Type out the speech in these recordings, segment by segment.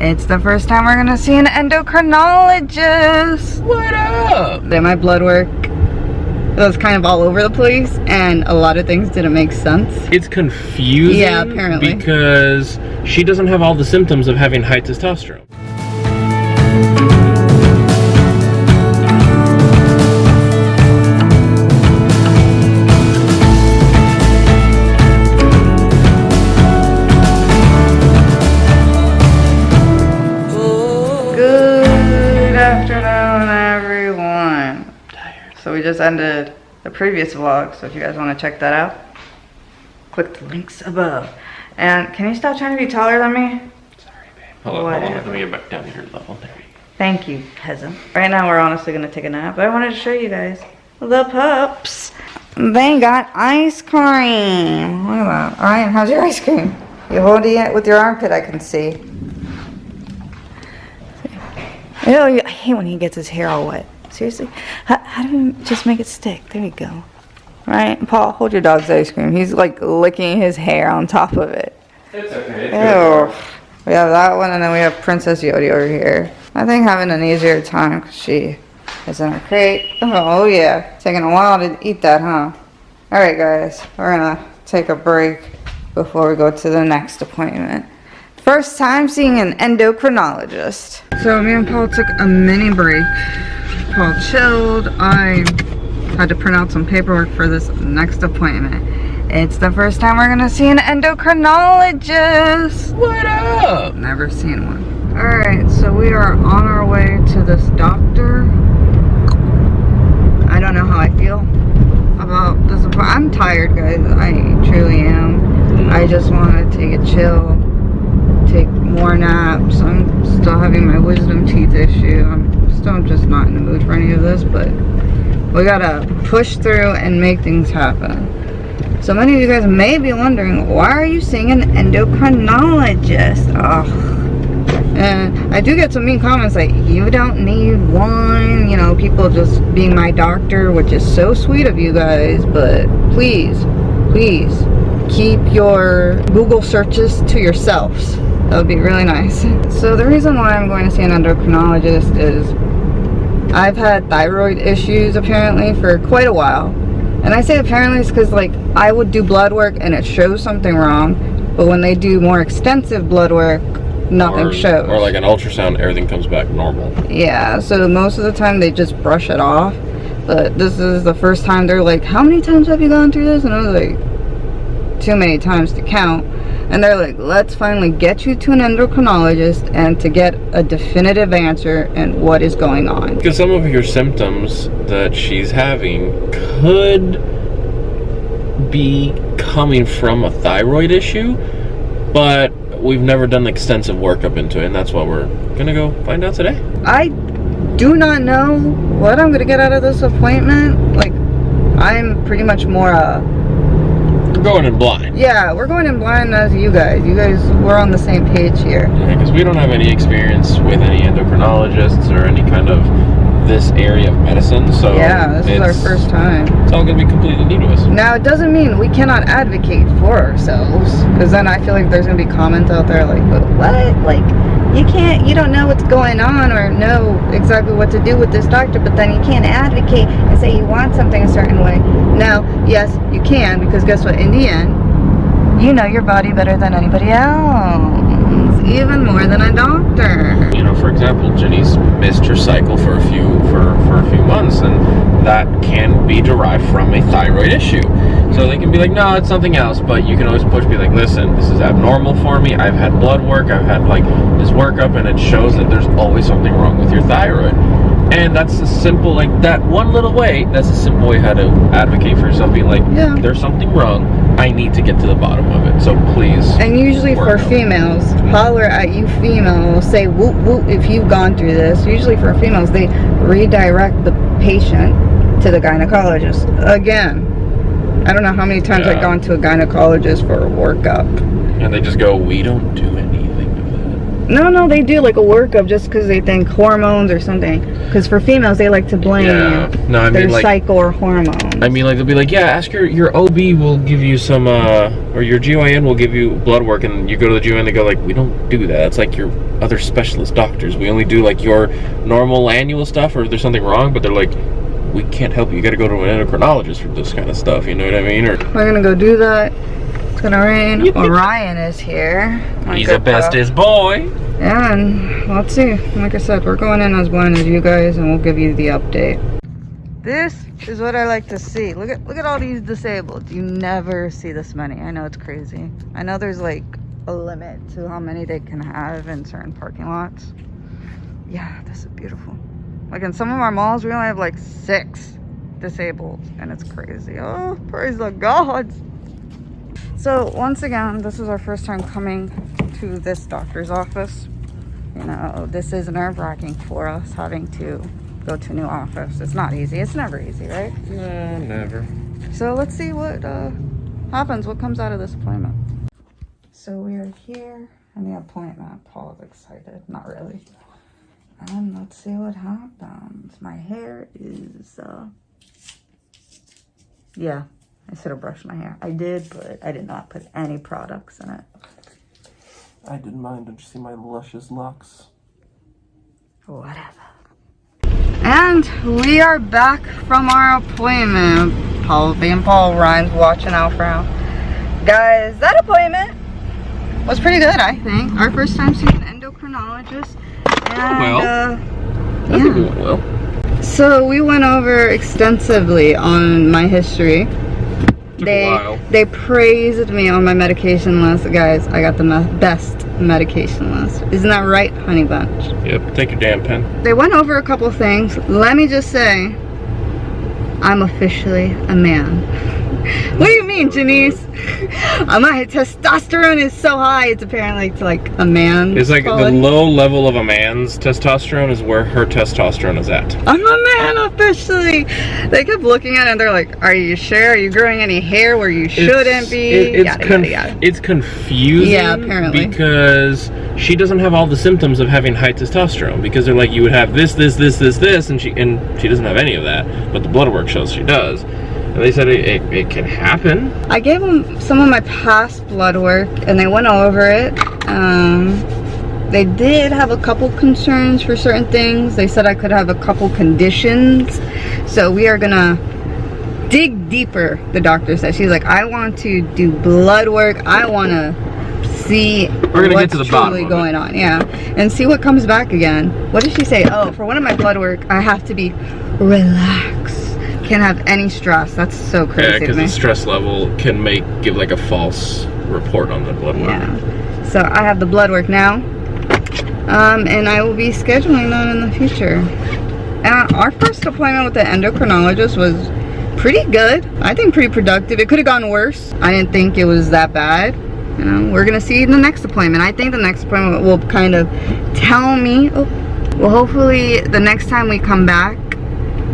It's the first time we're gonna see an endocrinologist. What up? My blood work was kind of all over the place and a lot of things didn't make sense. It's confusing. Yeah, apparently. Because she doesn't have all the symptoms of having high testosterone. Good afternoon, everyone. So we just ended the previous vlog, so if you guys want to check that out, click the links above. And can you stop trying to be taller than me? Sorry, babe. Hold on, let me get back down to your level. There we go. Thank you, peasant. Right now we're honestly gonna take a nap, but I wanted to show you guys the pups. They got ice cream. Look at that. Alright, how's your ice cream? You holding it with your armpit, I can see. Ew, I hate when he gets his hair all wet. Seriously? How do we just make it stick? There you go. Right? Paul, hold your dog's ice cream. He's like licking his hair on top of it. It's okay. Ew. We have that one, and then we have Princess Yodi over here. I think having an easier time because she is in her crate. Oh yeah. Taking a while to eat that, huh? Alright guys, we're gonna take a break before we go to the next appointment. First time seeing an endocrinologist. So me and Paul took a mini break. Paul chilled. I had to print out some paperwork for this next appointment. It's the first time we're gonna see an endocrinologist. What up? Never seen one. Alright, so we are on our way to this doctor. I don't know how I feel about this appointment. I'm tired, guys. I truly am. I just want to take a chill. Take more naps. I'm still having my wisdom teeth issue. I'm still just not in the mood for any of this, but we gotta push through and make things happen. So many of you guys may be wondering, why are you seeing an endocrinologist? Oh. And I do get some mean comments like, you don't need one, you know, people just being my doctor, which is so sweet of you guys, but please keep your Google searches to yourselves. That would be really nice. So the reason why I'm going to see an endocrinologist is I've had thyroid issues apparently for quite a while. And I say apparently it's because like I would do blood work and it shows something wrong, but when they do more extensive blood work, nothing shows. Or like an ultrasound, everything comes back normal. Yeah, so most of the time they just brush it off. But this is the first time they're like, how many times have you gone through this? And I was like, too many times to count. And they're like, let's finally get you to an endocrinologist and to get a definitive answer in what is going on. Because some of your symptoms that she's having could be coming from a thyroid issue, but we've never done extensive workup into it, and that's what we're gonna go find out today. I do not know what I'm gonna get out of this appointment. Like, I'm pretty much more we're going in blind. Yeah, we're going in blind as you guys. We're on the same page here. Yeah, because we don't have any experience with any endocrinologists or any kind of this area of medicine, so yeah, this is our first time. It's all going to be completely new to us. Now, it doesn't mean we cannot advocate for ourselves, because then I feel like there's going to be comments out there like, but what? Like, you don't know what's going on or know exactly what to do with this doctor, but then you can't advocate and say you want something a certain way. Now, yes, you can, because guess what? In the end, you know your body better than anybody else, even more than a doctor. You know, for example, Jenny's missed her cycle for a few months, and that can be derived from a thyroid issue. So they can be like, no, it's something else, but you can always be like, listen, this is abnormal for me. I've had blood work, I've had like this workup, and it shows that there's always something wrong with your thyroid. And that's a simple, like that one little way, that's a simple way how to advocate for yourself, being like, yeah, there's something wrong, I need to get to the bottom of it, so please. And usually for females, holler at you females, say whoop whoop if you've gone through this. Usually for females, they redirect the patient to the gynecologist. Again, I don't know how many times I've gone to a gynecologist for a workup. And they just go, we don't do anything of that. No, they do like a workup just because they think hormones or something. Because for females, they like to blame their cycle or hormones. I mean, like, they'll be like, yeah, ask your OB will give you some, or your GYN will give you blood work, and you go to the GYN and they go like, we don't do that. It's like you're other specialist doctors. We only do like your normal annual stuff, or if there's something wrong, but they're like, we can't help you. You got to go to an endocrinologist for this kind of stuff. You know what I mean? Or we're gonna go do that. It's gonna rain. Orion is here. He's the bestest boy. Yeah, and let's see. Like I said, we're going in as blind as you guys, and we'll give you the update. This is what I like to see. Look at all these disabled. You never see this many. I know it's crazy. I know there's like a limit to how many they can have in certain parking lots. Yeah, this is beautiful. Like in some of our malls, we only have like 6 disabled, and it's crazy. Oh, praise the gods. So once again, this is our first time coming to this doctor's office. You know, this is nerve-wracking for us, having to go to a new office. It's not easy. It's never easy, right? No, never. So let's see what happens, what comes out of this appointment. So we are here in the appointment. Paul is excited. Not really. And let's see what happens. My hair is, yeah, I should have brushed my hair. I did, but I did not put any products in it. I didn't mind. Don't you see my luscious locks? Whatever. And we are back from our appointment. Paul, being Paul, Ryan's watching out for him. Guys, that appointment was pretty good, I think. Our first time seeing an endocrinologist. And, I think it went well. So we went over extensively on my history. Took a while. They praised me on my medication list. Guys, I got the best medication list. Isn't that right, honey bunch? Yep, take your damn pen. They went over a couple things. Let me just say, I'm officially a man. What do you mean, Janice? My testosterone is so high, it's apparently to like a man. It's like quality. the low level of a man's testosterone is where her testosterone is at. I'm a man officially. They kept looking at it and they're like, are you sure? Are you growing any hair where you shouldn't be? It's confusing. Yeah, apparently. Because she doesn't have all the symptoms of having high testosterone. Because they're like, you would have this, and she doesn't have any of that. But the blood work shows she does. And they said it can happen. I gave them some of my past blood work and they went over it. They did have a couple concerns for certain things. They said I could have a couple conditions. So we are gonna dig deeper, the doctor said. She's like, I want to do blood work. I want to see get to the bottom of going on. Yeah, and see what comes back again. What did she say? Oh, for one of my blood work, I have to be relaxed. Can't have any stress. That's so crazy. Yeah, because the stress level can give like a false report on the blood work. Yeah. So I have the blood work now, and I will be scheduling that in the future. Our first appointment with the endocrinologist was pretty good. I think pretty productive. It could have gone worse. I didn't think it was that bad. You know, we're gonna see the next appointment. I think the next appointment will kind of tell me. Well, hopefully the next time we come back,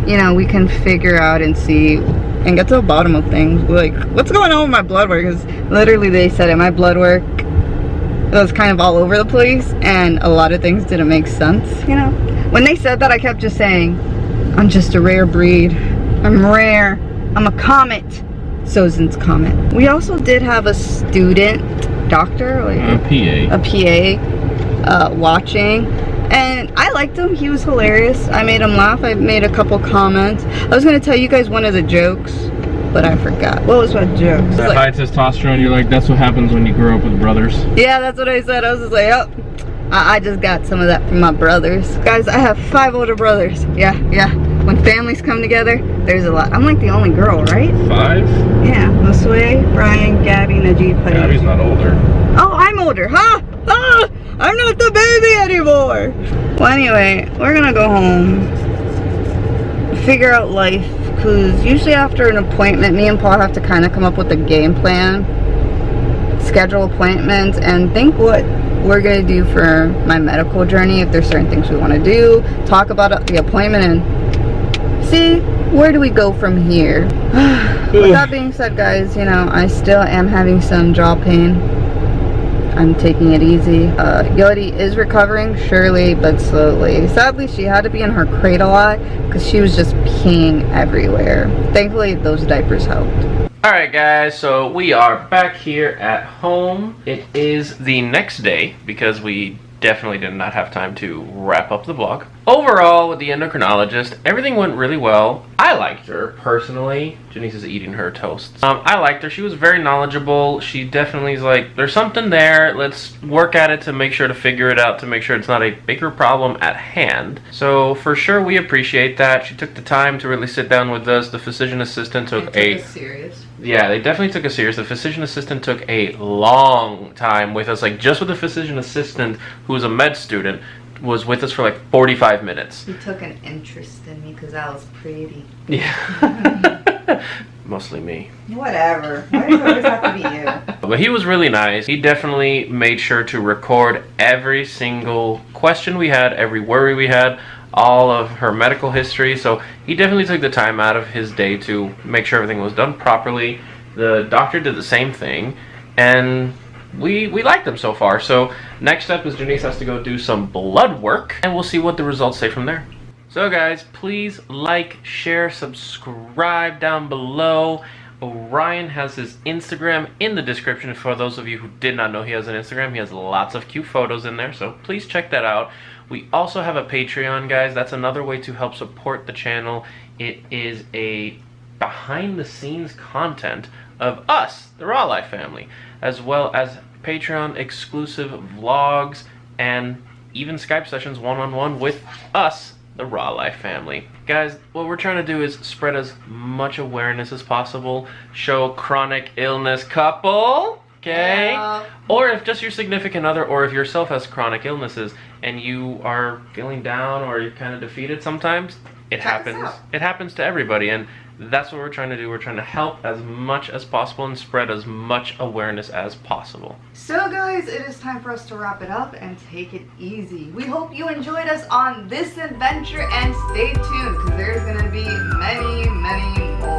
you know, we can figure out and see and get to the bottom of things. Like, what's going on with my blood work? Because literally they said it, my blood work, it was kind of all over the place and a lot of things didn't make sense, you know. When they said that, I kept just saying, I'm just a rare breed. I'm rare. I'm a comet. Sozin's comet. We also did have a student doctor, like a PA watching. And I liked him. He was hilarious. I made him laugh. I made a couple comments. I was going to tell you guys one of the jokes, but I forgot. What was my joke? That high testosterone, you're like, that's what happens when you grow up with brothers. Yeah, that's what I said. I was just like, oh, I just got some of that from my brothers. Guys, I have 5 older brothers. Yeah. When families come together, there's a lot. I'm like the only girl, right? 5? Yeah. Josue, Brian, Gabby, Najee, Paddy. Gabby's not older. Oh, I'm older. Huh? Ah, I'm not the baby anymore. Well, anyway, we're gonna go home, figure out life, because usually after an appointment, me and Paul have to kind of come up with a game plan, schedule appointments, and think what we're gonna do for my medical journey, if there's certain things we want to do, talk about the appointment, and see where do we go from here. With that being said, guys, you know, I still am having some jaw pain. I'm taking it easy. Yodi is recovering, surely, but slowly. Sadly, she had to be in her crate a lot because she was just peeing everywhere. Thankfully, those diapers helped. Alright guys, so we are back here at home. It is the next day because we definitely did not have time to wrap up the vlog. Overall, with the endocrinologist, everything went really well. I liked her, personally. Janice is eating her toast. I liked her. She was very knowledgeable. She definitely is like, there's something there. Let's work at it to make sure to figure it out, to make sure it's not a bigger problem at hand. So, for sure, we appreciate that. She took the time to really sit down with us. The physician assistant took serious. Yeah, they definitely took us serious. The physician assistant took a long time with us. Like, just with the physician assistant, who was a med student, was with us for like 45 minutes. He took an interest in me because I was pretty. Yeah. Mostly me. Whatever. Why does it always have to be you? But he was really nice. He definitely made sure to record every single question we had, every worry we had, all of her medical history. So he definitely took the time out of his day to make sure everything was done properly. The doctor did the same thing, and we liked them so far. So next step is Janice has to go do some blood work, and we'll see what the results say from there. So guys, please like, share, subscribe down below. Orion has his Instagram in the description. For those of you who did not know he has an Instagram, he has lots of cute photos in there, so please check that out. We also have a Patreon, guys. That's another way to help support the channel. It is a behind the scenes content of us, the Raw Life family, as well as Patreon exclusive vlogs and even Skype sessions one-on-one with us, the Raw Life family. Guys, what we're trying to do is spread as much awareness as possible, show chronic illness couple, okay? Yeah. Or if just your significant other, or if yourself has chronic illnesses and you are feeling down or you're kind of defeated sometimes, it happens. It happens to everybody, and that's what we're trying to do. We're trying to help as much as possible and spread as much awareness as possible. So guys, it is time for us to wrap it up and take it easy. We hope you enjoyed us on this adventure, and stay tuned because there's going to be many, many more.